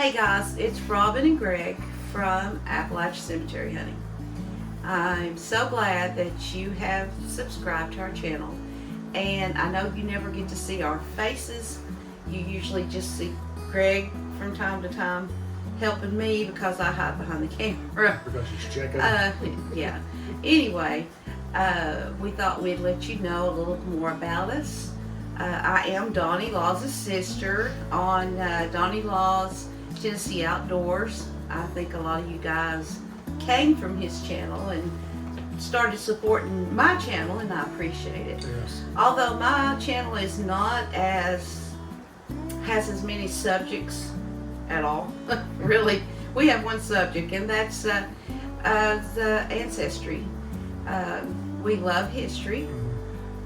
Hey guys, it's Robin and Greg from Appalachian Cemetery Hunting. I'm so glad that you have subscribed to our channel, and I know you never get to see our faces. You usually just see Greg from time to time helping me because I hide behind the camera. Because she's checking. Yeah. Anyway, we thought we'd let you know a little more about us. I am Donnie Law's sister on Donnie Law's Tennessee Outdoors. I think a lot of you guys came from his channel and started supporting my channel, and I appreciate it. Yes. Although my channel is not has as many subjects at all. Really, we have one subject, and that's the ancestry. We love history.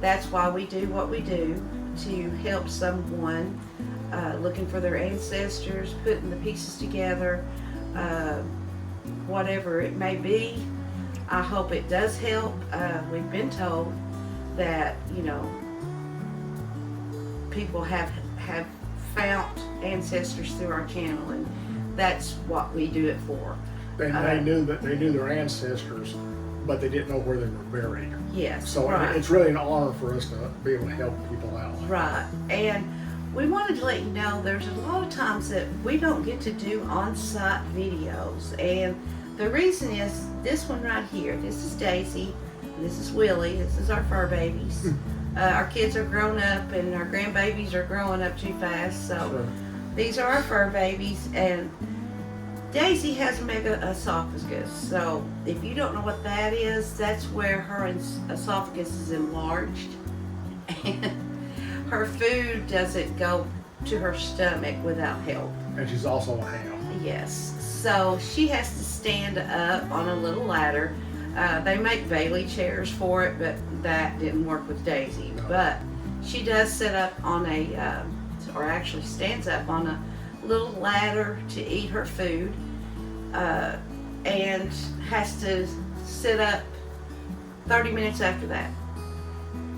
That's why we do what we do, to help someone looking for their ancestors, putting the pieces together, whatever it may be. I hope it does help. We've been told that, you know, people have found ancestors through our channel, and that's what we do it for. They knew their ancestors, but they didn't know where they were buried. Yes. So right. It's really an honor for us to be able to help people out. Right. And we wanted to let you know there's a lot of times that we don't get to do on-site videos, and the reason is this one right here. This is Daisy, this is Willie, this is our fur babies. Our kids are grown up and our grandbabies are growing up too fast, so Sure. These are our fur babies, and Daisy has a mega esophagus. So if you don't know what that is, that's where her esophagus is enlarged, and her food doesn't go to her stomach without help. And she's also a ham. Yes. So she has to stand up on a little ladder. They make Bailey chairs for it, but that didn't work with Daisy. No. But she does sit up on a, or actually stands up on a little ladder to eat her food, and has to sit up 30 minutes after that.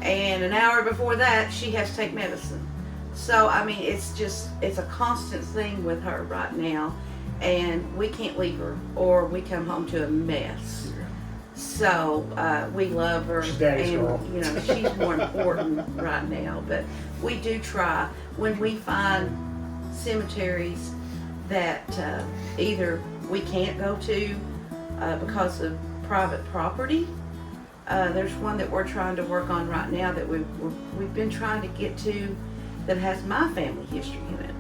And an hour before that, she has to take medicine. So, I mean, it's a constant thing with her right now, and we can't leave her, or we come home to a mess. Yeah. So, we love her, She's daddy's and, girl. you know, she's more important right now, but we do try. When we find cemeteries that either we can't go to because of private property, there's one that we're trying to work on right now that we've been trying to get to that has my family history in it,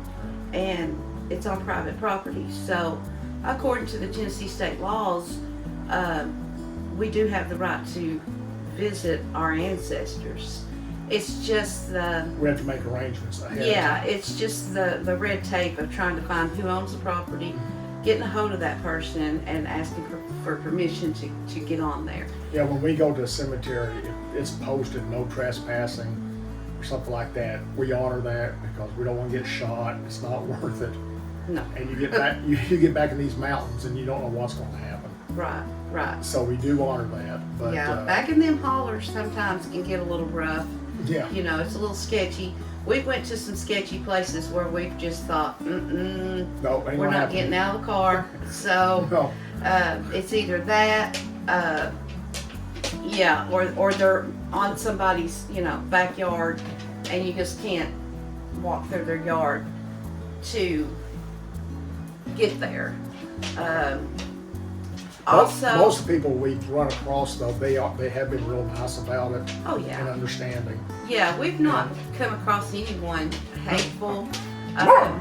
and it's on private property. So according to the Tennessee state laws, we do have the right to visit our ancestors. It's just We have to make arrangements ahead. yeah, it's just the red tape of trying to find who owns the property, getting a hold of that person, and asking for permission to get on there. Yeah, when we go to a cemetery, if it's posted no trespassing or something like that, we honor that because we don't want to get shot. It's not worth it. No. And you get back, you get back in these mountains and you don't know what's going to happen. Right. So we do honor that. But Yeah, back in them hollers sometimes can get a little rough. yeah, You know, it's a little sketchy. We went to some sketchy places where we've just thought, no, ain't we're gonna not happen. getting out of the car. So No, it's either that, yeah, or they're on somebody's, you know, backyard, and you just can't walk through their yard to get there. Also, most of the people we run across though, they have been real nice about it oh and yeah, understanding. yeah, we've not come across anyone hateful. Yeah,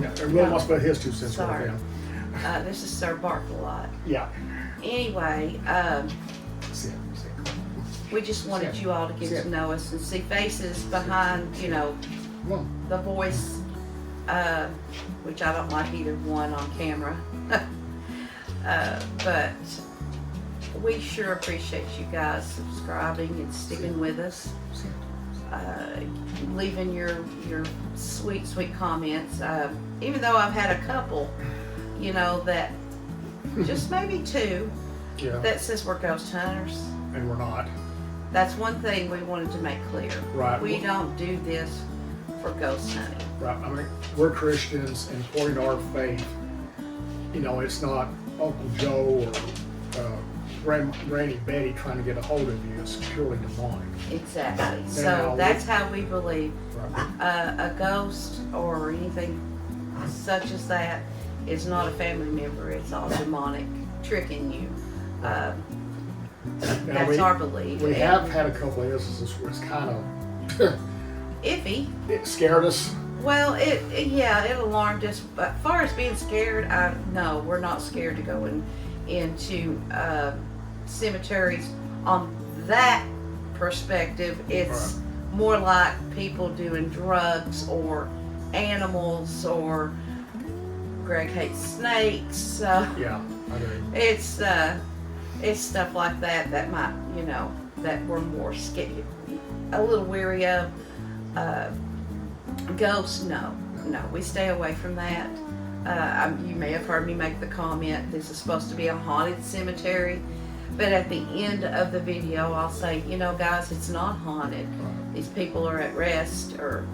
and Will wants to put his 2 cents Sorry. worth in. This is Sir barked a lot. Yeah. Anyway, Sit. we just wanted you all to get Sit. to know us and see faces behind, you know, Come on. the voice, which I don't like either one on camera. But we sure appreciate you guys subscribing and sticking with us, leaving your sweet comments. Even though I've had a couple, you know, that just maybe 2 Yeah. that says we're ghost hunters. And we're not. That's one thing we wanted to make clear. Right. We don't do this for ghost hunting. Right. I mean, we're Christians, and according to our faith, you know, it's not Uncle Joe or Granny Betty trying to get a hold of you. It's purely demonic. Exactly. So Now, that's how we believe Right. a ghost or anything such as that is not a family member. It's all demonic tricking you. Now, That's our belief. We And have had a couple of instances where it's kind of iffy. it scared us. Well, it alarmed us. But as far as being scared, no, we're not scared to go into cemeteries on that perspective. It's more like people doing drugs or animals, or Greg hates snakes. So Yeah, I do. it's stuff like that that might, that we're more scared, a little weary of. Ghosts, no, we stay away from that. You may have heard me make the comment, this is supposed to be a haunted cemetery, but at the end of the video I'll say, guys, it's not haunted. These people are at rest, or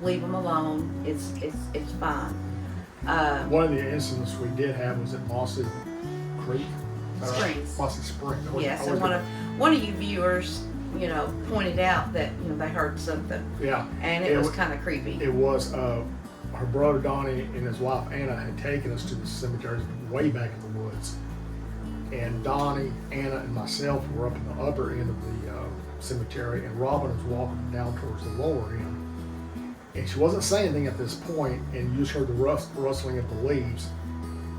leave them alone. It's fine. One of the incidents we did have was at Mossy Creek. Springs. Mossy Springs. Yes, and one of you viewers, pointed out that they heard something. Yeah. And it was kind of creepy. It was her brother Donnie and his wife Anna had taken us to the cemetery way back in the woods, and Donnie, Anna, and myself were up in the upper end of the cemetery, and Robin was walking down towards the lower end, and she wasn't saying anything at this point, and you just heard the rustling of the leaves,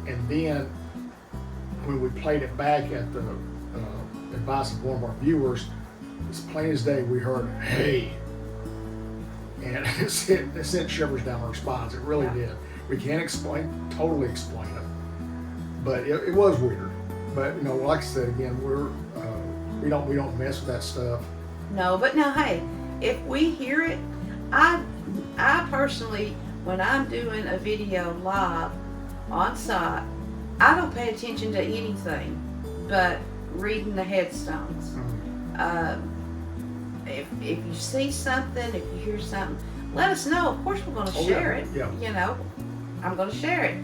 and then when we played it back at the advice of one of our viewers, as plain as day we heard "Hey," and it sent shivers down our spines. It really did. We can't totally explain it, but it was weird. But like I said again, we don't mess with that stuff. No, but now, hey, if we hear it, I personally, when I'm doing a video live on site, I don't pay attention to anything but reading the headstones. If you see something, if you hear something, let us know. Of course, we're going to share it. Yeah. I'm going to share it.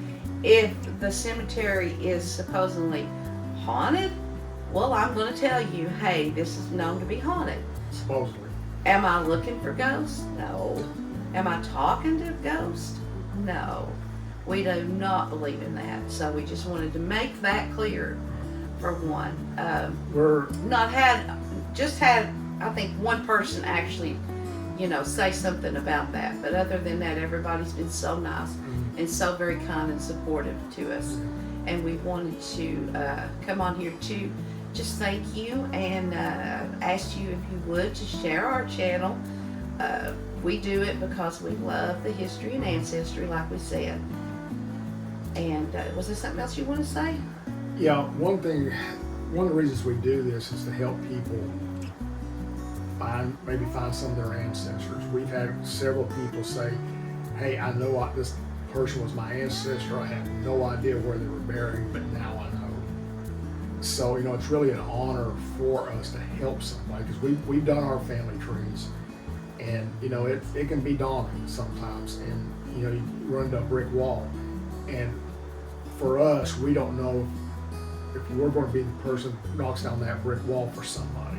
If the cemetery is supposedly haunted, well, I'm going to tell you, hey, this is known to be haunted. Supposedly. Am I looking for ghosts? No. Am I talking to ghosts? No. We do not believe in that. So we just wanted to make that clear, for one. Had I think one person actually, say something about that. But other than that, everybody's been so nice and so very kind and supportive to us. And we wanted to come on here to just thank you and ask you if you would to share our channel. We do it because we love the history and ancestry, like we said. And was there something else you want to say? Yeah, one of the reasons we do this is to help people maybe find some of their ancestors. We've had several people say, hey, I know this person was my ancestor. I had no idea where they were buried, but now I know. So, it's really an honor for us to help somebody, because we've done our family trees, and, it can be daunting sometimes, and, you run into a brick wall. And for us, we don't know if we're going to be the person that knocks down that brick wall for somebody.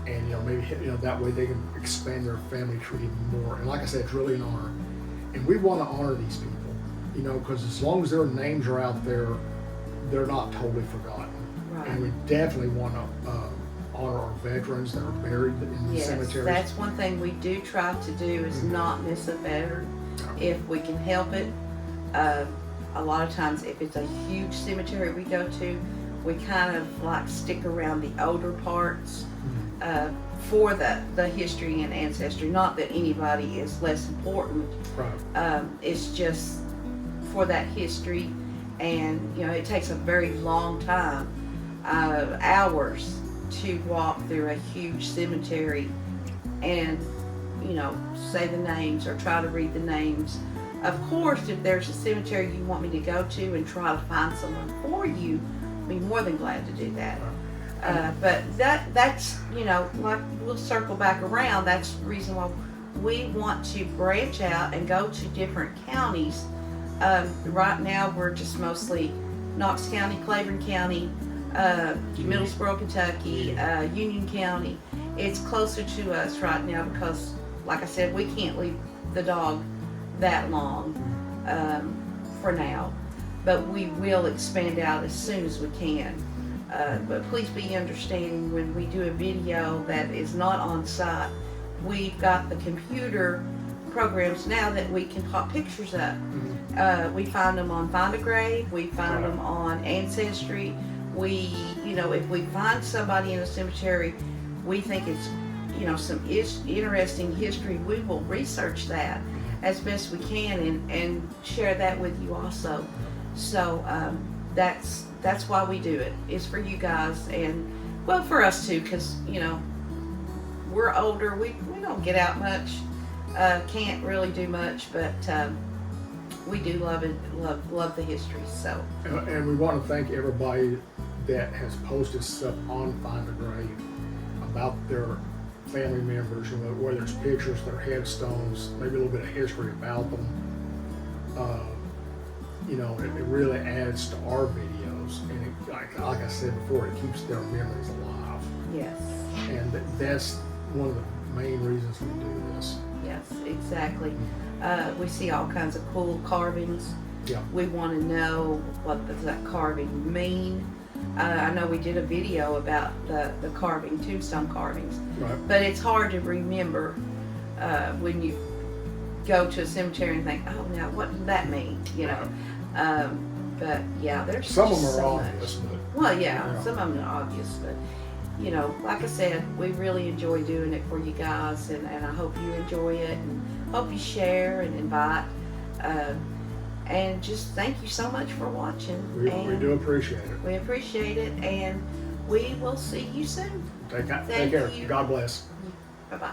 And maybe that way they can expand their family tree even more. And like I said, it's really an honor, and we want to honor these people, because as long as their names are out there, they're not totally forgotten. Right. And we definitely want to honor our veterans that are buried in the cemeteries. That's one thing we do try to do, is not miss a veteran if we can help it. A lot of times, if it's a huge cemetery we go to, we kind of like stick around the older parts for the history and ancestry. Not that anybody is less important. Right. It's just for that history, and it takes a very long time, hours, to walk through a huge cemetery and say the names or try to read the names. Of course, if there's a cemetery you want me to go to and try to find someone for you, I'd be more than glad to do that. But that's like, we'll circle back around. That's the reason why we want to branch out and go to different counties. Right now, we're just mostly Knox County, Claiborne County, Middlesboro, Kentucky, Union County. It's closer to us right now because, like I said, we can't leave the dog that long for now. But we will expand out as soon as we can. But please be understanding when we do a video that is not on site. We've got the computer programs now that we can pop pictures up. We find them on Find a Grave, we find them on Ancestry. We, if we find somebody in a cemetery, we think it's, some interesting history, we will research that as best we can and share that with you also. So that's why we do it. It's for you guys and, well, for us too, because, we're older, we don't get out much, can't really do much, but we do love it, love the history. So. And we want to thank everybody that has posted stuff on Find a Grave about their family members, whether it's pictures, their headstones, maybe a little bit of history about them. It really adds to our videos, and it, like I said before, it keeps their memories alive. Yes. And that's one of the main reasons we do this. Yes, exactly. We see all kinds of cool carvings. Yeah. We want to know what does that carving mean. I know we did a video about the tombstone carvings, Right. but it's hard to remember when you go to a cemetery and think, oh, now what does that mean? But yeah, there's Some of them just are so obvious, much. but Well, yeah, some of them are obvious, but like I said, we really enjoy doing it for you guys, and I hope you enjoy it, and hope you share and invite. And just thank you so much for watching. we do appreciate it. We appreciate it, and we will see you soon. Take Thank care. you. God bless. Bye-bye.